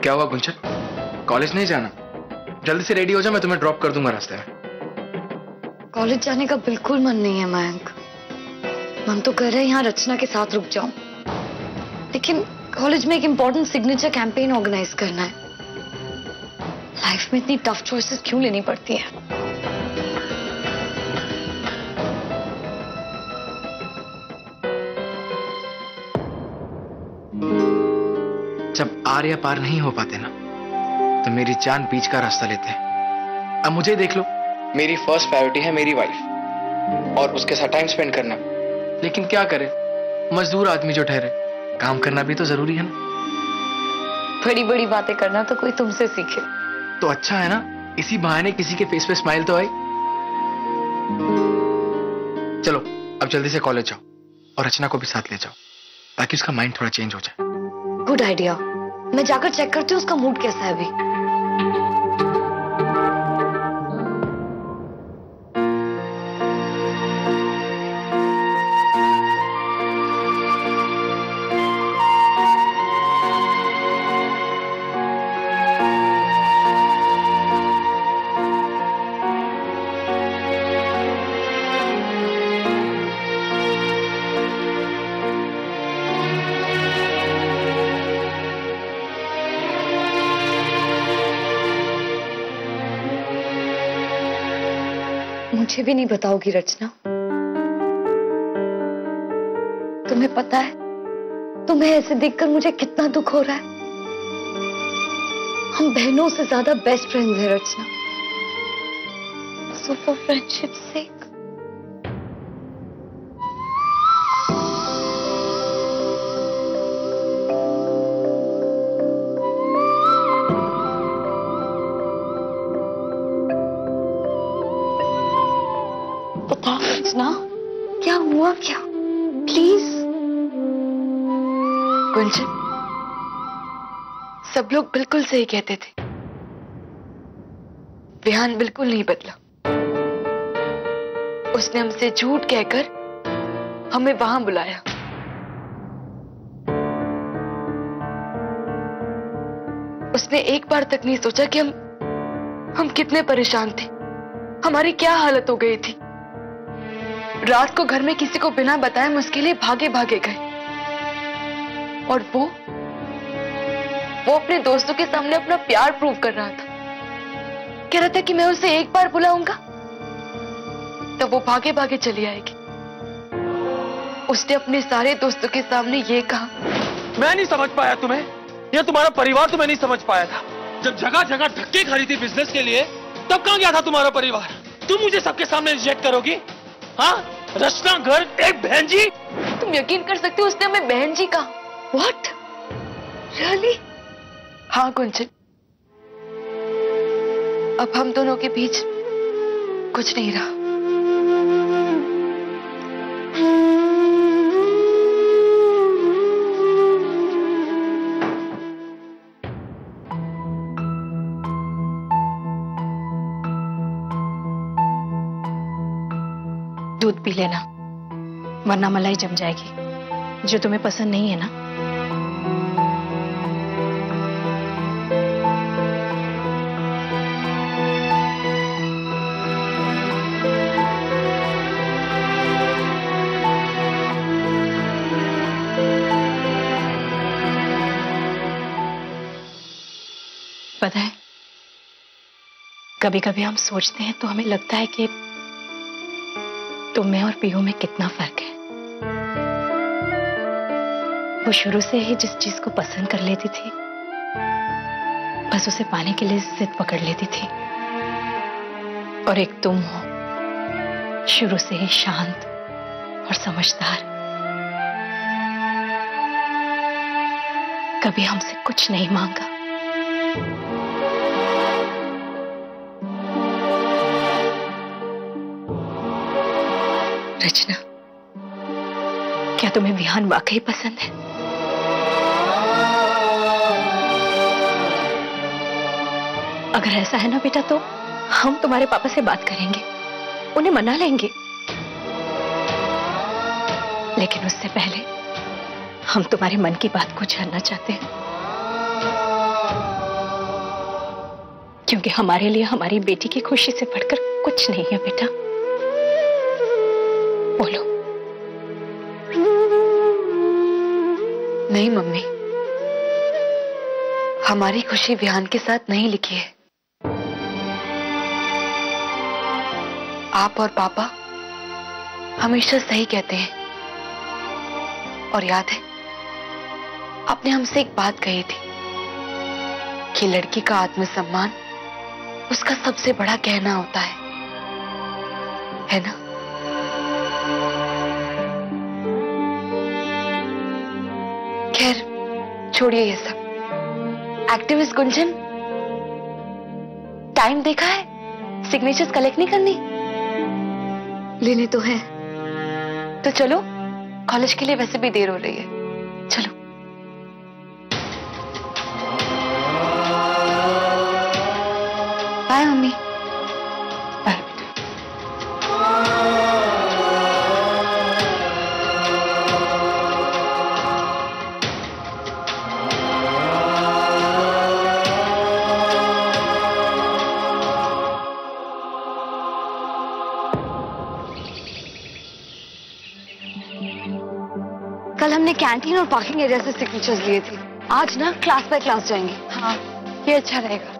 क्या हुआ गुंजन, कॉलेज नहीं जाना? जल्दी से रेडी हो जा, मैं तुम्हें ड्रॉप कर दूंगा रास्ते में। कॉलेज जाने का बिल्कुल मन नहीं है मयंक। मन तो कर रहे हैं यहाँ रचना के साथ रुक जाऊं, लेकिन कॉलेज में एक इम्पोर्टेंट सिग्नेचर कैंपेन ऑर्गेनाइज करना है। लाइफ में इतनी टफ चॉइसेस क्यों लेनी पड़ती है? जब आर या पार नहीं हो पाते ना, तो मेरी जान बीच का रास्ता लेते हैं। अब मुझे देख लो, मेरी फर्स्ट प्रायोरिटी है मेरी वाइफ और उसके साथ टाइम स्पेंड करना। लेकिन क्या करे, मजदूर आदमी जो ठहरे, काम करना भी तो जरूरी है ना। बड़ी बड़ी बातें करना तो कोई तुमसे सीखे तो अच्छा है ना, इसी बहाने किसी के फेस पे स्माइल तो आई। चलो अब जल्दी से कॉलेज जाओ और रचना को भी साथ ले जाओ, ताकि उसका माइंड थोड़ा चेंज हो जाए। Good idea. मैं जाकर चेक करती हूँ उसका मूड कैसा है अभी। मुझे भी नहीं बताओगी रचना? तुम्हें पता है तुम्हें ऐसे देखकर मुझे कितना दुख हो रहा है। हम बहनों से ज्यादा बेस्ट फ्रेंड्स हैं रचना। सो फॉर फ्रेंडशिप सेक बता रचना, क्या हुआ क्या? प्लीज। गुंजन, सब लोग बिल्कुल सही कहते थे, विहान बिल्कुल नहीं बदला। उसने हमसे झूठ कहकर हमें वहां बुलाया। उसने एक बार तक नहीं सोचा कि हम कितने परेशान थे, हमारी क्या हालत हो गई थी। रात को घर में किसी को बिना बताए हम उसके लिए भागे भागे गए, और वो अपने दोस्तों के सामने अपना प्यार प्रूव कर रहा था। कह रहा था कि मैं उसे एक बार बुलाऊंगा तो वो भागे भागे चली आएगी। उसने अपने सारे दोस्तों के सामने ये कहा। मैं नहीं समझ पाया तुम्हें, यह तुम्हारा परिवार तुम्हें नहीं समझ पाया था। जब जगह जगह धक्के खा रही थी बिजनेस के लिए, तब कहां गया था तुम्हारा परिवार? तुम मुझे सबके सामने रिजेक्ट करोगी? हाँ, रचना घर एक बहन जी? तुम यकीन कर सकते हो उसने हमें बहन जी कहा? What? Really? हाँ गुंजन, अब हम दोनों के बीच कुछ नहीं रहा। दूध पी लेना, वरना मलाई जम जाएगी, जो तुम्हें पसंद नहीं है ना। पता है, कभी कभी हम सोचते हैं तो हमें लगता है कि तुम में और पीहू में कितना फर्क है। वो शुरू से ही जिस चीज को पसंद कर लेती थी, बस उसे पाने के लिए जिद पकड़ लेती थी, और एक तुम हो, शुरू से ही शांत और समझदार। कभी हमसे कुछ नहीं मांगा। रचना, क्या तुम्हें विहान वाकई पसंद है? अगर ऐसा है ना बेटा, तो हम तुम्हारे पापा से बात करेंगे, उन्हें मना लेंगे। लेकिन उससे पहले हम तुम्हारे मन की बात को जानना चाहते हैं। क्योंकि हमारे लिए हमारी बेटी की खुशी से बढ़कर कुछ नहीं है बेटा। बोलो। नहीं मम्मी, हमारी खुशी विहान के साथ नहीं लिखी है। आप और पापा हमेशा सही कहते हैं। और याद है, आपने हमसे एक बात कही थी कि लड़की का आत्मसम्मान उसका सबसे बड़ा गहना होता है ना? खैर छोड़िए ये सब। एक्टिविस्ट गुंजन, टाइम देखा है? सिग्नेचर्स कलेक्ट नहीं करनी? लेने तो है। तो चलो, कॉलेज के लिए वैसे भी देर हो रही है। चलो। Bye mummy. बाय। कल हमने कैंटीन और पार्किंग एरिया से सिग्नेचर्स लिए थे। आज ना क्लास बाय क्लास जाएंगे। हाँ, ये अच्छा रहेगा।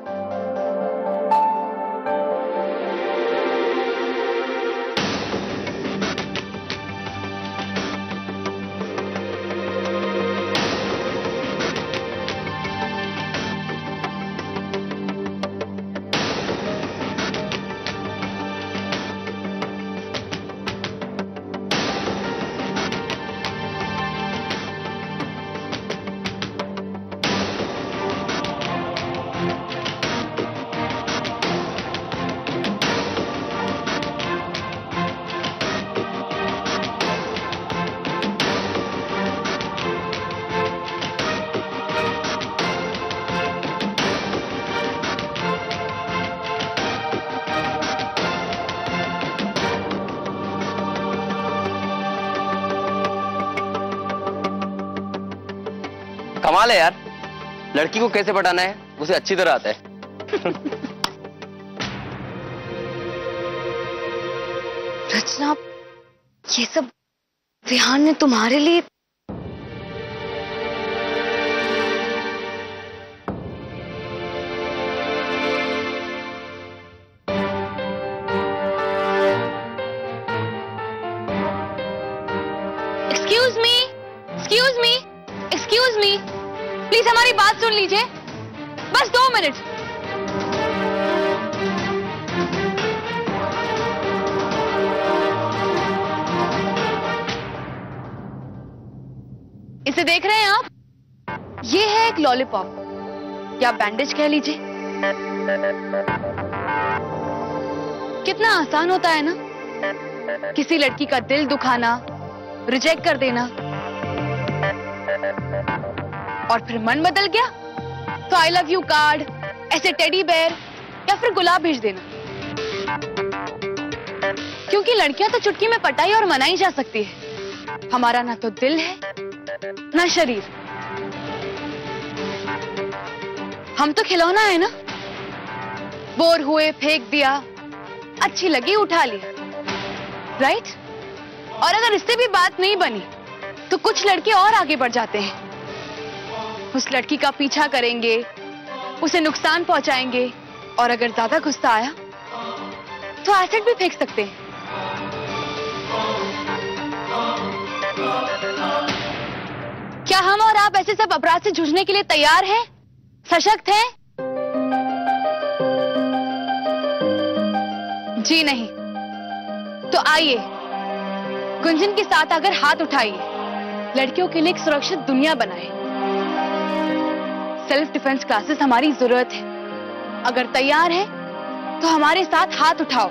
कमाल है यार, लड़की को कैसे पटाना है उसे अच्छी तरह आता है। रचना, ये सब विहान ने तुम्हारे लिए। Excuse me, excuse me, excuse me, please हमारी बात सुन लीजिए, बस 2 मिनट। इसे देख रहे हैं आप? ये है एक लॉलीपॉप या बैंडेज कह लीजिए। कितना आसान होता है ना किसी लड़की का दिल दुखाना, रिजेक्ट कर देना, और फिर मन बदल गया तो आई लव यू कार्ड, ऐसे टेडी बेयर या फिर गुलाब भेज देना। क्योंकि लड़कियां तो चुटकी में पटाई और मनाई जा सकती है, हमारा ना तो दिल है ना शरीर। हम तो खिलौना है ना, बोर हुए फेंक दिया, अच्छी लगी उठा लिया, राइट? और अगर इससे भी बात नहीं बनी तो कुछ लड़के और आगे बढ़ जाते हैं, उस लड़की का पीछा करेंगे, उसे नुकसान पहुंचाएंगे, और अगर ज्यादा गुस्सा आया तो एसिड भी फेंक सकते हैं। क्या हम और आप ऐसे सब अपराध से जूझने के लिए तैयार हैं? सशक्त हैं? जी नहीं। तो आइए गुंजन के साथ आकर हाथ उठाइए, लड़कियों के लिए एक सुरक्षित दुनिया बनाए। सेल्फ डिफेंस क्लासेस हमारी जरूरत है। अगर तैयार है तो हमारे साथ हाथ उठाओ।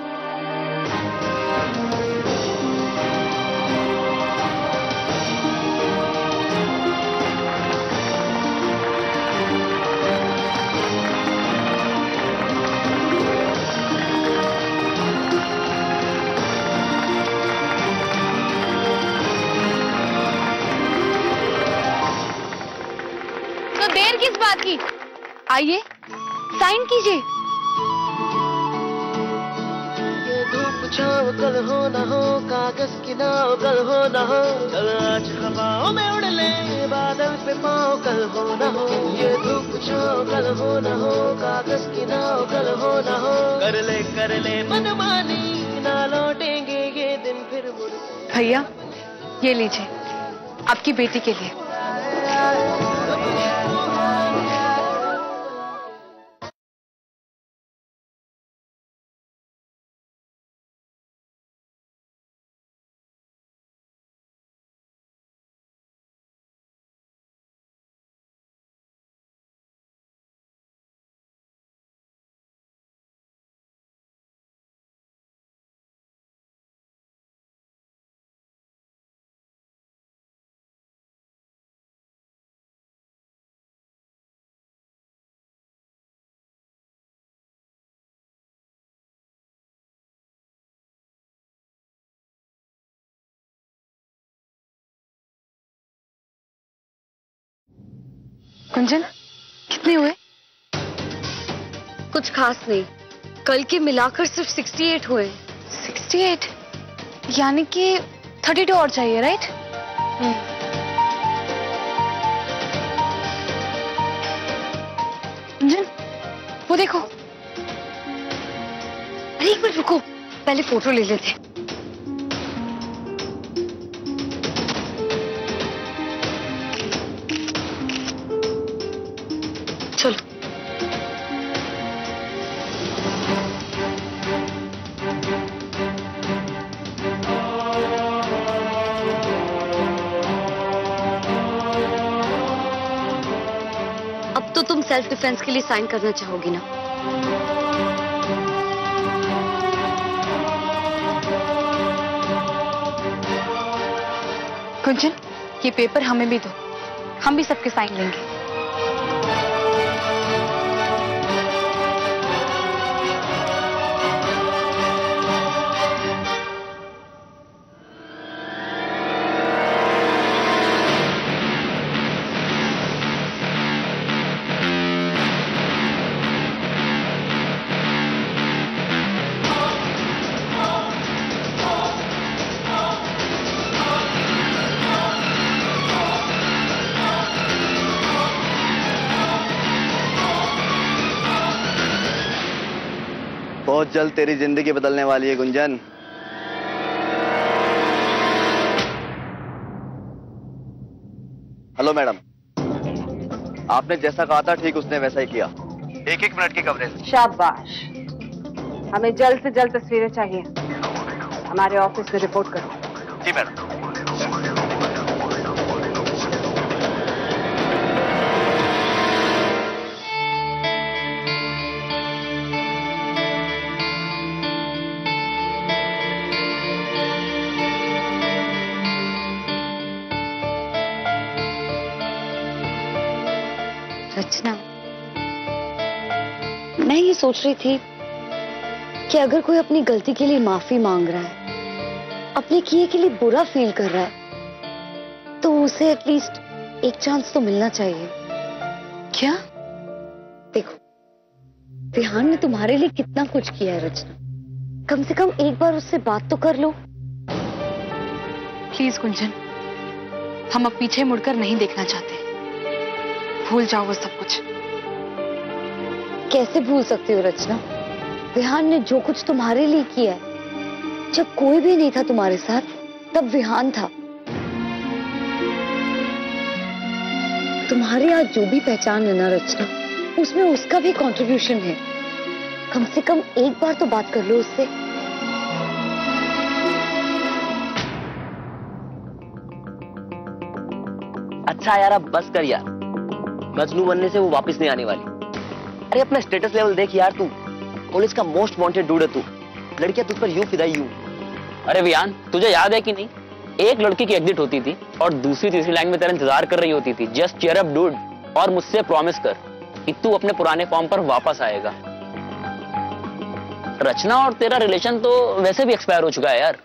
तो देर किस बात की? आइए साइन कीजिए। छाव कल हो न हो, कागज की नाव कल हो न हो, कल आज हवाओं में उड़ ले बादल पे पाँव कल हो न हो, ये धूप छाव कल हो न हो, कागज की नाव कल हो न हो, कर ले मनमानी, ना लौटेंगे ये दिन फिर मुड़। भैया ये लीजिए आपकी बेटी के लिए। कुंजन कितने हुए? कुछ खास नहीं, कल के मिलाकर सिर्फ 68 हुए। 68 यानी कि 32 और चाहिए, राइट? कुंजन वो देखो। अरे एक मिनट रुको, पहले फोटो ले लेते हैं। चलो अब तो तुम सेल्फ डिफेंस के लिए साइन करना चाहोगी ना? कुंजन ये पेपर हमें भी दो, हम भी सबके साइन लेंगे। बहुत जल्द तेरी जिंदगी बदलने वाली है गुंजन। हेलो मैडम, आपने जैसा कहा था ठीक उसने वैसा ही किया। 1-1 मिनट की कवरेज। शाबाश, हमें जल्द से जल्द तस्वीरें चाहिए, हमारे ऑफिस में रिपोर्ट करो। जी मैडम। रचना, मैं ये सोच रही थी कि अगर कोई अपनी गलती के लिए माफी मांग रहा है, अपने किए के लिए बुरा फील कर रहा है, तो उसे एटलीस्ट एक चांस तो मिलना चाहिए। क्या? देखो, विहान ने तुम्हारे लिए कितना कुछ किया है रचना, कम से कम एक बार उससे बात तो कर लो। प्लीज कुंजन, हम अब पीछे मुड़कर नहीं देखना चाहते, भूल जाओ वो सब कुछ। कैसे भूल सकती हो रचना? विहान ने जो कुछ तुम्हारे लिए किया है, जब कोई भी नहीं था तुम्हारे साथ तब विहान था। तुम्हारे आज जो भी पहचान है ना रचना, उसमें उसका भी कंट्रीब्यूशन है। कम से कम एक बार तो बात कर लो उससे। अच्छा यार अब बस कर यार, मजनू बनने से वो वापस नहीं आने वाली। अरे अपना स्टेटस लेवल देख यार, तू कॉलेज का मोस्ट वांटेड डूड है तू, लड़कियां तुझ पर यूं फिदा यूं। अरे विहान, तुझे याद है कि नहीं, एक लड़की की एग्जिट होती थी और दूसरी तीसरी लाइन में तेरा इंतजार कर रही होती थी। जस्ट चीयर अप डूड, और मुझसे प्रॉमिस कर कि तू अपने पुराने फॉर्म पर वापस आएगा। रचना और तेरा रिलेशन तो वैसे भी एक्सपायर हो चुका है यार।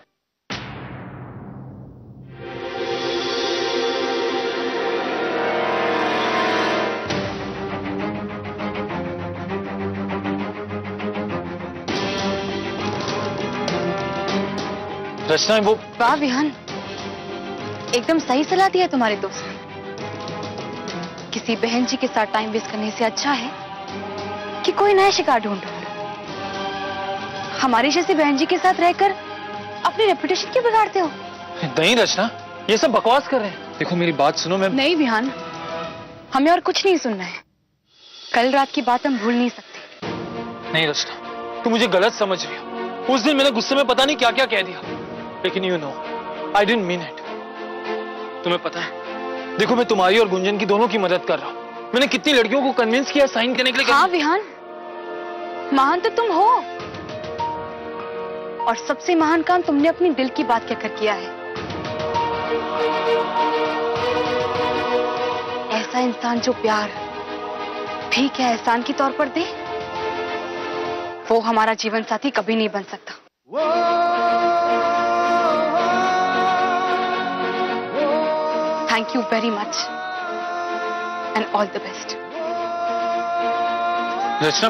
रचना वो वाह विहान, एकदम सही सलाह दिया तुम्हारे दोस्त ने। किसी बहन जी के साथ टाइम वेस्ट करने से अच्छा है कि कोई नया शिकार ढूंढो। हमारी जैसी बहन जी के साथ रहकर अपनी रेपुटेशन क्यों बिगाड़ते हो? नहीं रचना, ये सब बकवास कर रहे हैं। देखो मेरी बात सुनो। मैं नहीं विहान, हमें और कुछ नहीं सुनना है। कल रात की बात हम भूल नहीं सकते। नहीं रचना, तुम मुझे गलत समझ रही हो। उस दिन मैंने गुस्से में पता नहीं क्या क्या कह दिया, लेकिन you know I didn't mean it. तुम्हें पता है, देखो मैं तुम्हारी और गुंजन की दोनों की मदद कर रहा हूं। मैंने कितनी लड़कियों को कन्विंस किया साइन करने के लिए। हाँ विहान, महान तो तुम हो, और सबसे महान काम तुमने अपनी दिल की बात कहकर किया है। ऐसा इंसान जो प्यार ठीक है एहसान के तौर पर दे, वो हमारा जीवन साथी कभी नहीं बन सकता। Thank you very much and all the best. Rachna,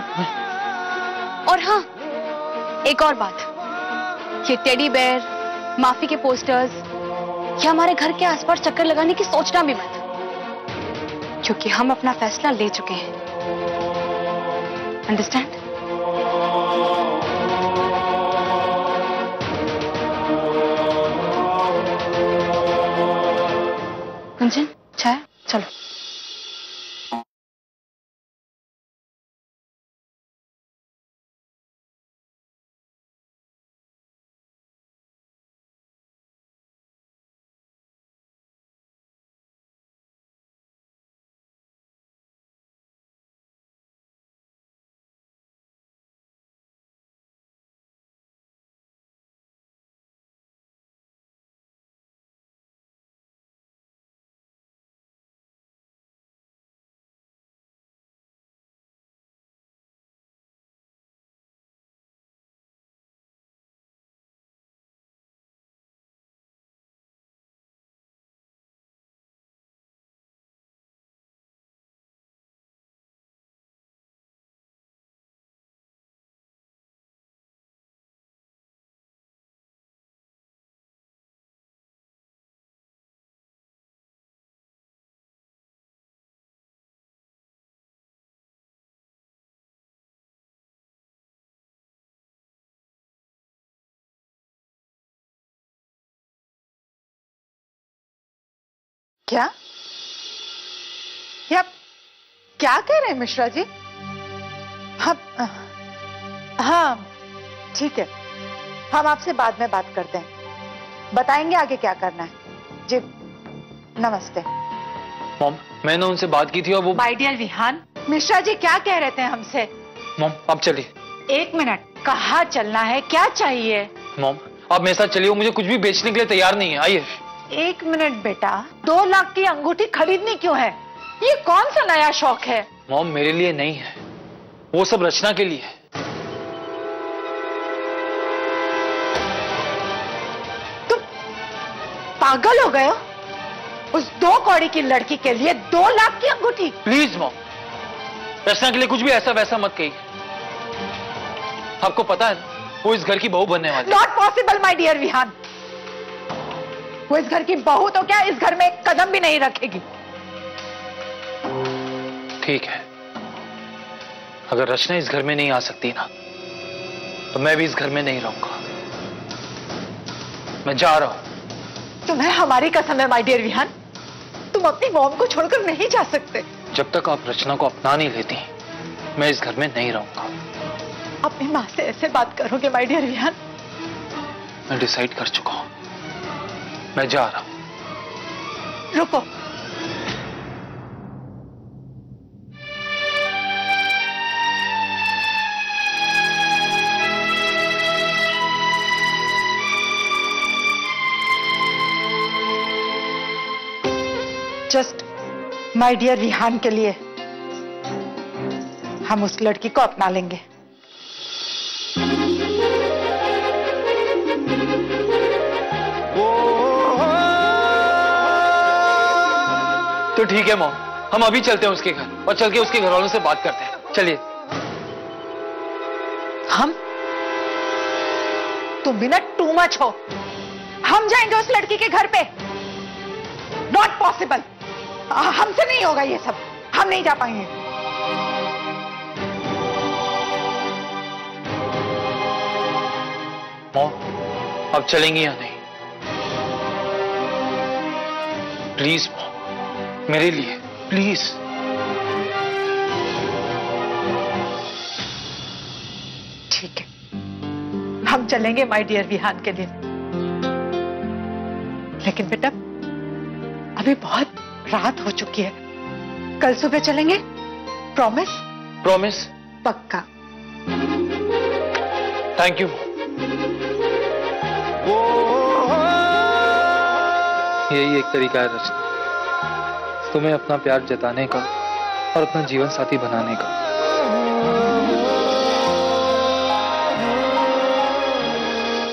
और हाँ, एक और बात, ये टेडी बेयर, माफी के पोस्टर्स या हमारे घर के आसपास चक्कर लगाने की सोचना भी मत, क्योंकि हम अपना फैसला ले चुके हैं। अंडरस्टैंड? गुंजन, चाय, चलो। क्या क्या कह रहे हैं मिश्रा जी? हाँ ठीक है, हम आपसे बाद में बात करते हैं, बताएंगे आगे क्या करना है। जी नमस्ते। मॉम, मैंने उनसे बात की थी और वो। माय डियर विहान, मिश्रा जी क्या कह रहे थे हमसे? मॉम आप चलिए। एक मिनट, कहाँ चलना है, क्या चाहिए? मॉम आप मेरे साथ चलिए, वो मुझे कुछ भी बेचने के लिए तैयार नहीं है। आइए। एक मिनट बेटा, 2 लाख की अंगूठी खरीदनी क्यों है? ये कौन सा नया शौक है? मॉम मेरे लिए नहीं है, वो सब रचना के लिए है। तुम पागल हो गए हो? उस 2 कौड़ी की लड़की के लिए 2 लाख की अंगूठी? प्लीज मॉम, रचना के लिए कुछ भी ऐसा वैसा मत कहिए। आपको पता है ना, वो इस घर की बहू बनने वाली। Not possible my dear Vihaan, वो इस घर की बहू तो क्या, इस घर में एक कदम भी नहीं रखेगी। ठीक है, अगर रचना इस घर में नहीं आ सकती ना, तो मैं भी इस घर में नहीं रहूंगा। मैं जा रहा हूं। तुम्हें हमारी कसम है माय डियर विहान, तुम अपनी मॉम को छोड़कर नहीं जा सकते। जब तक आप रचना को अपना नहीं लेती, मैं इस घर में नहीं रहूंगा। अपनी माँ से ऐसे बात करोगे माय डियर विहान? मैं डिसाइड कर चुका हूं, मैं जा रहा हूं। रुको, जस्ट माय डियर विहान के लिए हम उस लड़की को अपना लेंगे। तो ठीक है मॉम, हम अभी चलते हैं उसके घर और चल के उसके घर वालों से बात करते हैं। चलिए। हम? तुम भी ना टू मच हो। हम जाएंगे उस लड़की के घर पे। नॉट पॉसिबल, हमसे नहीं होगा ये सब, हम नहीं जा पाएंगे। मॉम, अब चलेंगी या नहीं? प्लीज मॉम, मेरे लिए प्लीज। ठीक है, हम चलेंगे माय डियर विहान के लिए, लेकिन बेटा अभी बहुत रात हो चुकी है, कल सुबह चलेंगे। प्रॉमिस? प्रॉमिस। पक्का। Thank you. यही एक तरीका है रचना, तुम्हें अपना प्यार जताने का और अपना जीवन साथी बनाने का।